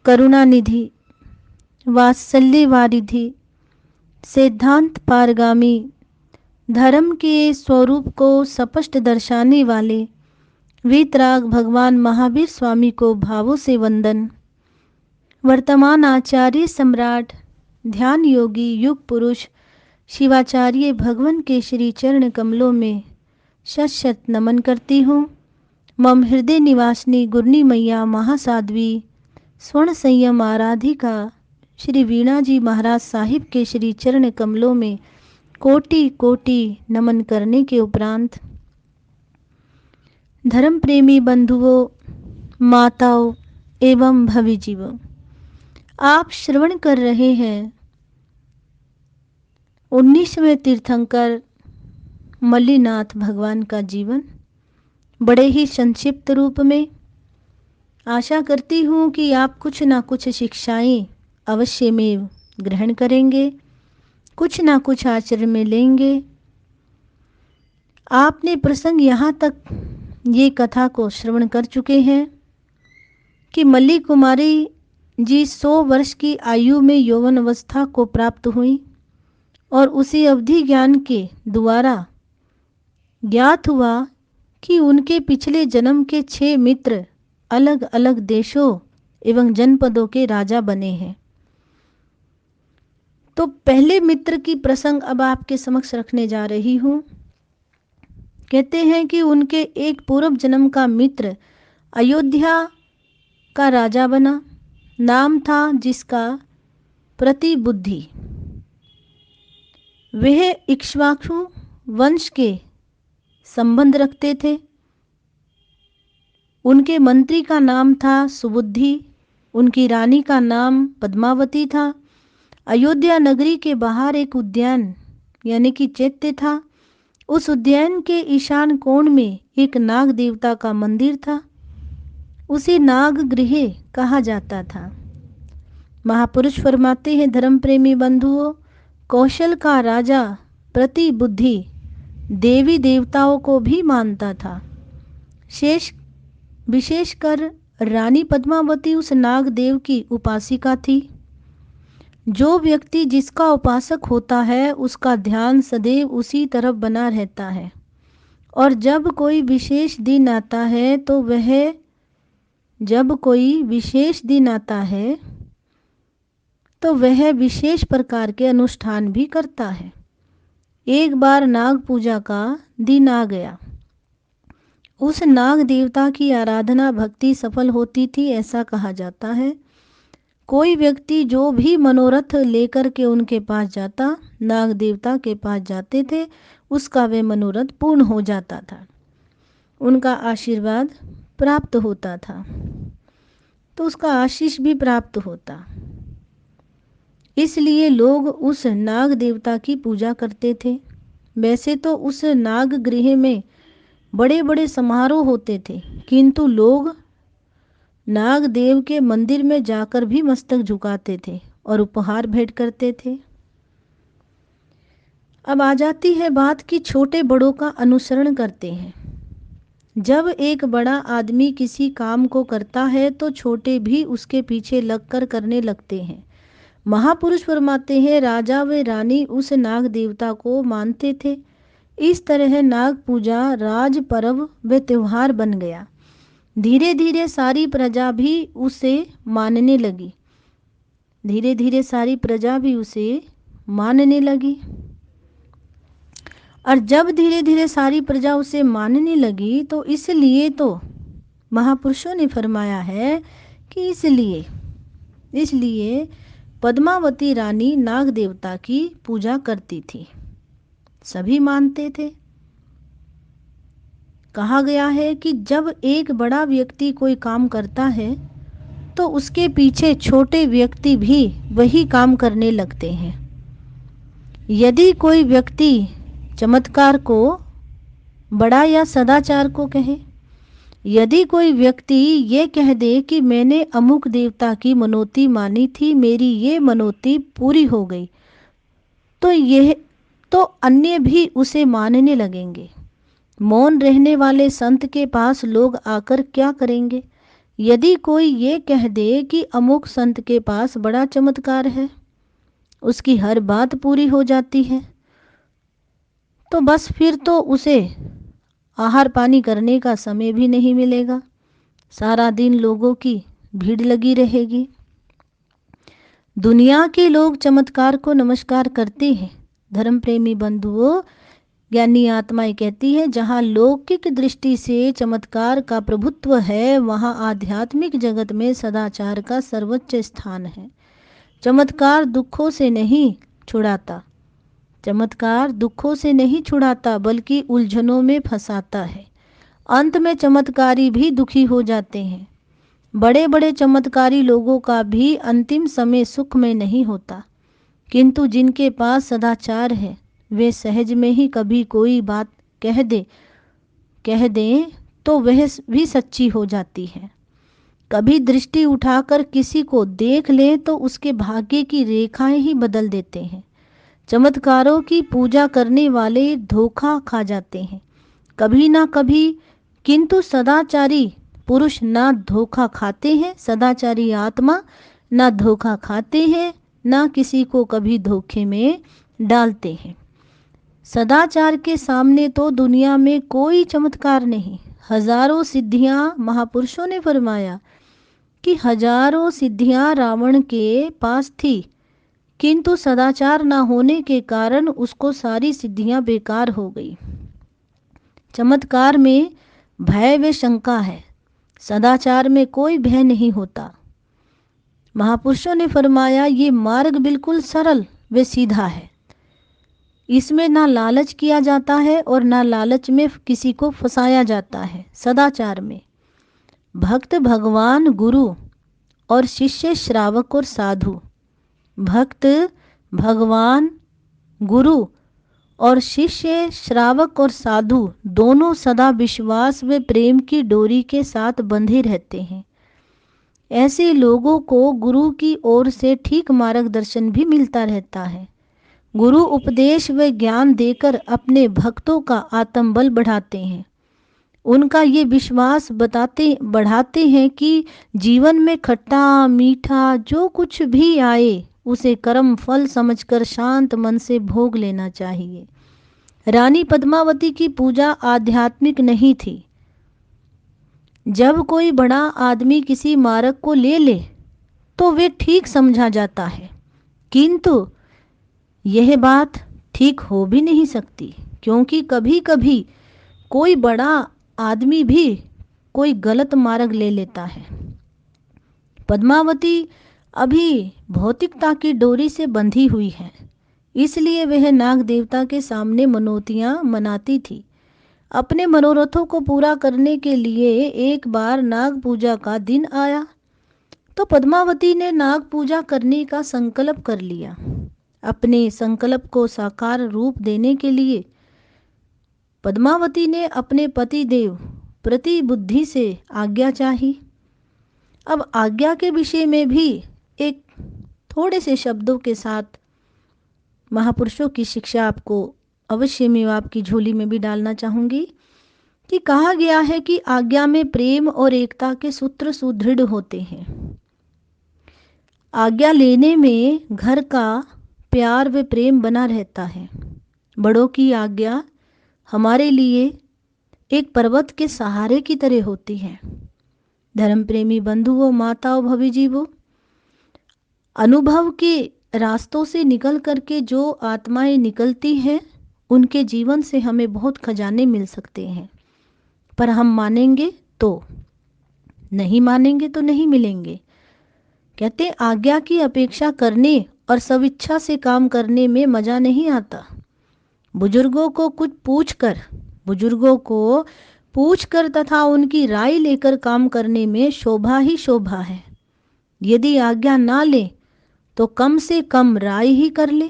करुणानिधि, वात्सल्य वारिधि, सिद्धांत पारगामी, धर्म के स्वरूप को स्पष्ट दर्शाने वाले वीतराग भगवान महावीर स्वामी को भावों से वंदन। वर्तमान आचार्य सम्राट ध्यान योगी युग पुरुष शिवाचार्य भगवान के श्री चरण कमलों में शत शत नमन करती हूँ। मम हृदय निवासिनी गुरनी मैया महासाध्वी स्वर्ण संयम आराधिका श्री वीणा जी महाराज साहिब के श्री चरण कमलों में कोटि कोटि नमन करने के उपरांत धर्म प्रेमी बंधुओं, माताओं एवं भवि जीवों, आप श्रवण कर रहे हैं 19वें तीर्थंकर मल्लीनाथ भगवान का जीवन बड़े ही संक्षिप्त रूप में। आशा करती हूँ कि आप कुछ ना कुछ शिक्षाएं अवश्य में ग्रहण करेंगे, कुछ ना कुछ आचरण में लेंगे। आपने प्रसंग यहाँ तक ये कथा को श्रवण कर चुके हैं कि मल्ली कुमारी जी 100 वर्ष की आयु में यौवन अवस्था को प्राप्त हुई और उसी अवधि ज्ञान के द्वारा ज्ञात हुआ कि उनके पिछले जन्म के 6 मित्र अलग अलग देशों एवं जनपदों के राजा बने हैं। तो पहले मित्र की प्रसंग अब आपके समक्ष रखने जा रही हूँ। कहते हैं कि उनके एक पूर्व जन्म का मित्र अयोध्या का राजा बना, नाम था जिसका प्रतिबुद्धि। वह इक्ष्वाकु वंश के संबंध रखते थे। उनके मंत्री का नाम था सुबुद्धि, उनकी रानी का नाम पद्मावती था। अयोध्या नगरी के बाहर एक उद्यान यानी कि चैत्य था। उस उद्यान के ईशान कोण में एक नाग देवता का मंदिर था। उसे नाग गृह कहा जाता था। महापुरुष फरमाते हैं, धर्म प्रेमी बंधुओं, कौशल का राजा प्रतिबुद्धि देवी देवताओं को भी मानता था। विशेषकर रानी पद्मावती उस नाग देव की उपासिका थी। जो व्यक्ति जिसका उपासक होता है उसका ध्यान सदैव उसी तरफ बना रहता है और जब कोई विशेष दिन आता है तो वह विशेष प्रकार के अनुष्ठान भी करता है। एक बार नाग पूजा का दिन आ गया। उस नाग देवता की आराधना भक्ति सफल होती थी, ऐसा कहा जाता है। कोई व्यक्ति जो भी मनोरथ लेकर के उनके पास जाता, नाग देवता के पास जाते थे, उसका वह मनोरथ पूर्ण हो जाता था, उनका आशीर्वाद प्राप्त होता था, तो उसका आशीष भी प्राप्त होता। इसलिए लोग उस नाग देवता की पूजा करते थे। वैसे तो उस नाग गृह में बड़े बड़े समारोह होते थे, किंतु लोग नाग देव के मंदिर में जाकर भी मस्तक झुकाते थे और उपहार भेंट करते थे। अब आ जाती है बात कि छोटे बड़ों का अनुसरण करते हैं। जब एक बड़ा आदमी किसी काम को करता है तो छोटे भी उसके पीछे लगकर करने लगते हैं। महापुरुष फरमाते हैं, राजा व रानी उस नाग देवता को मानते थे। इस तरह नाग पूजा राज पर्व व त्योहार बन गया। धीरे धीरे सारी प्रजा भी उसे मानने लगी। और जब धीरे धीरे सारी प्रजा उसे मानने लगी तो इसलिए तो महापुरुषों ने फरमाया है कि इसलिए पद्मावती रानी नाग देवता की पूजा करती थी, सभी मानते थे। कहा गया है कि जब एक बड़ा व्यक्ति कोई काम करता है तो उसके पीछे छोटे व्यक्ति भी वही काम करने लगते हैं। यदि कोई व्यक्ति चमत्कार को बड़ा या सदाचार को कहे, यदि कोई व्यक्ति ये कह दे कि मैंने अमुक देवता की मनोती मानी थी, मेरी ये मनोती पूरी हो गई, तो अन्य भी उसे मानने लगेंगे। मौन रहने वाले संत के पास लोग आकर क्या करेंगे? यदि कोई ये कह दे कि अमुक संत के पास बड़ा चमत्कार है, उसकी हर बात पूरी हो जाती है, तो बस फिर तो उसे आहार पानी करने का समय भी नहीं मिलेगा। सारा दिन लोगों की भीड़ लगी रहेगी। दुनिया के लोग चमत्कार को नमस्कार करते हैं। धर्म प्रेमी बंधुओं, ज्ञानी आत्माएं कहती है, जहाँ लौकिक दृष्टि से चमत्कार का प्रभुत्व है, वहाँ आध्यात्मिक जगत में सदाचार का सर्वोच्च स्थान है। चमत्कार दुखों से नहीं छुड़ाता, चमत्कार दुखों से नहीं छुड़ाता, बल्कि उलझनों में फंसाता है। अंत में चमत्कारी भी दुखी हो जाते हैं। बड़े बड़े चमत्कारी लोगों का भी अंतिम समय सुख में नहीं होता, किंतु जिनके पास सदाचार है, वे सहज में ही कभी कोई बात कह दें तो वह भी सच्ची हो जाती है। कभी दृष्टि उठाकर किसी को देख ले तो उसके भाग्य की रेखाएं ही बदल देते हैं। चमत्कारों की पूजा करने वाले धोखा खा जाते हैं कभी ना कभी, किंतु सदाचारी पुरुष ना धोखा खाते हैं, सदाचारी आत्मा ना धोखा खाते हैं, ना किसी को कभी धोखे में डालते हैं। सदाचार के सामने तो दुनिया में कोई चमत्कार नहीं। हजारों सिद्धियां, महापुरुषों ने फरमाया कि हजारों सिद्धियां रावण के पास थी, किंतु सदाचार ना होने के कारण उसको सारी सिद्धियां बेकार हो गई। चमत्कार में भय व शंका है, सदाचार में कोई भय नहीं होता। महापुरुषों ने फरमाया, ये मार्ग बिल्कुल सरल व सीधा है। इसमें ना लालच किया जाता है और ना लालच में किसी को फंसाया जाता है। सदाचार में भक्त भगवान गुरु और शिष्य श्रावक और साधु, भक्त भगवान गुरु और शिष्य श्रावक और साधु दोनों सदा विश्वास व प्रेम की डोरी के साथ बंधे रहते हैं। ऐसे लोगों को गुरु की ओर से ठीक मार्गदर्शन भी मिलता रहता है। गुरु उपदेश व ज्ञान देकर अपने भक्तों का आत्मबल बढ़ाते हैं। उनका ये विश्वास बढ़ाते हैं कि जीवन में खट्टा मीठा जो कुछ भी आए उसे कर्म फल समझकर शांत मन से भोग लेना चाहिए। रानी पद्मावती की पूजा आध्यात्मिक नहीं थी। जब कोई बड़ा आदमी किसी मार्ग को ले ले तो वे ठीक समझा जाता है, किंतु यह बात ठीक हो भी नहीं सकती, क्योंकि कभी कभी कोई बड़ा आदमी भी कोई गलत मार्ग ले लेता है। पद्मावती अभी भौतिकता की डोरी से बंधी हुई है, इसलिए वह नाग देवता के सामने मनौतियां मनाती थी। अपने मनोरथों को पूरा करने के लिए एक बार नाग पूजा का दिन आया तो पद्मावती ने नाग पूजा करने का संकल्प कर लिया। अपने संकल्प को साकार रूप देने के लिए पद्मावती ने अपने पति देव प्रति बुद्धि से आज्ञा चाही। अब आज्ञा के विषय में भी एक थोड़े से शब्दों के साथ महापुरुषों की शिक्षा आपको अवश्य मैं आपकी झोली में भी डालना चाहूँगी कि कहा गया है कि आज्ञा में प्रेम और एकता के सूत्र सुदृढ़ होते हैं। आज्ञा लेने में घर का प्यार व प्रेम बना रहता है। बड़ों की आज्ञा हमारे लिए एक पर्वत के सहारे की तरह होती है। धर्म प्रेमी बंधुओं, माताओं, भवी जीवों, अनुभव के रास्तों से निकल करके जो आत्माएं निकलती हैं उनके जीवन से हमें बहुत खजाने मिल सकते हैं, पर हम मानेंगे तो, नहीं मानेंगे तो नहीं मिलेंगे। कहते आज्ञा की अपेक्षा करने और स्वेच्छा से काम करने में मजा नहीं आता। बुजुर्गों को पूछकर तथा उनकी राय लेकर काम करने में शोभा ही शोभा है। यदि आज्ञा ना ले तो कम से कम राय ही कर ले,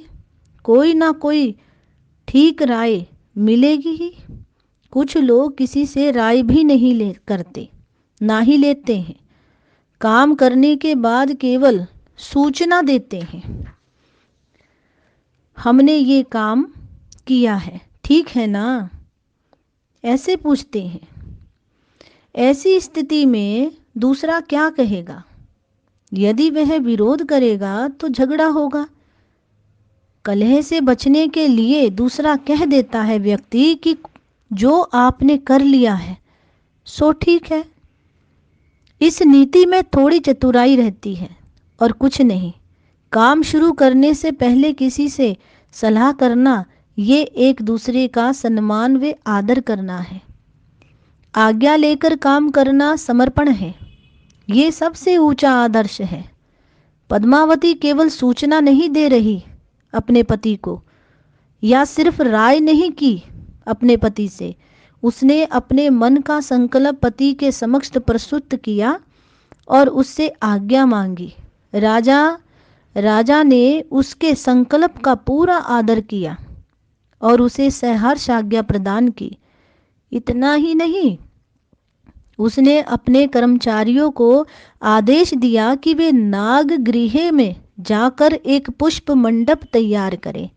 कोई ना कोई ठीक राय मिलेगी ही। कुछ लोग किसी से राय भी नहीं करते, ना ही लेते हैं, काम करने के बाद केवल सूचना देते हैं, हमने ये काम किया है, ठीक है ना, ऐसे पूछते हैं। ऐसी स्थिति में दूसरा क्या कहेगा। यदि वह विरोध करेगा तो झगड़ा होगा। कलह से बचने के लिए दूसरा कह देता है व्यक्ति कि जो आपने कर लिया है सो ठीक है। इस नीति में थोड़ी चतुराई रहती है और कुछ नहीं। काम शुरू करने से पहले किसी से सलाह करना ये एक दूसरे का सम्मान व आदर करना है। आज्ञा लेकर काम करना समर्पण है। ये सबसे ऊंचा आदर्श है। पद्मावती केवल सूचना नहीं दे रही अपने पति को, या सिर्फ राय नहीं की अपने पति से, उसने अपने मन का संकल्प पति के समक्ष प्रस्तुत किया और उससे आज्ञा मांगी। राजा ने उसके संकल्प का पूरा आदर किया और उसे सहर्ष आज्ञा प्रदान की। इतना ही नहीं, उसने अपने कर्मचारियों को आदेश दिया कि वे नाग गृह में जाकर एक पुष्प मंडप तैयार करें,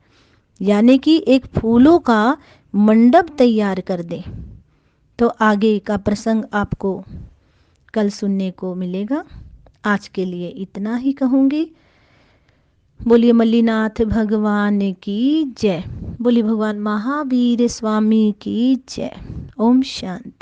यानी कि एक फूलों का मंडप तैयार कर दें। तो आगे का प्रसंग आपको कल सुनने को मिलेगा। आज के लिए इतना ही कहूँगी। बोलिए मल्लीनाथ भगवान की जय। बोलिए भगवान महावीर स्वामी की जय। ओम शांति।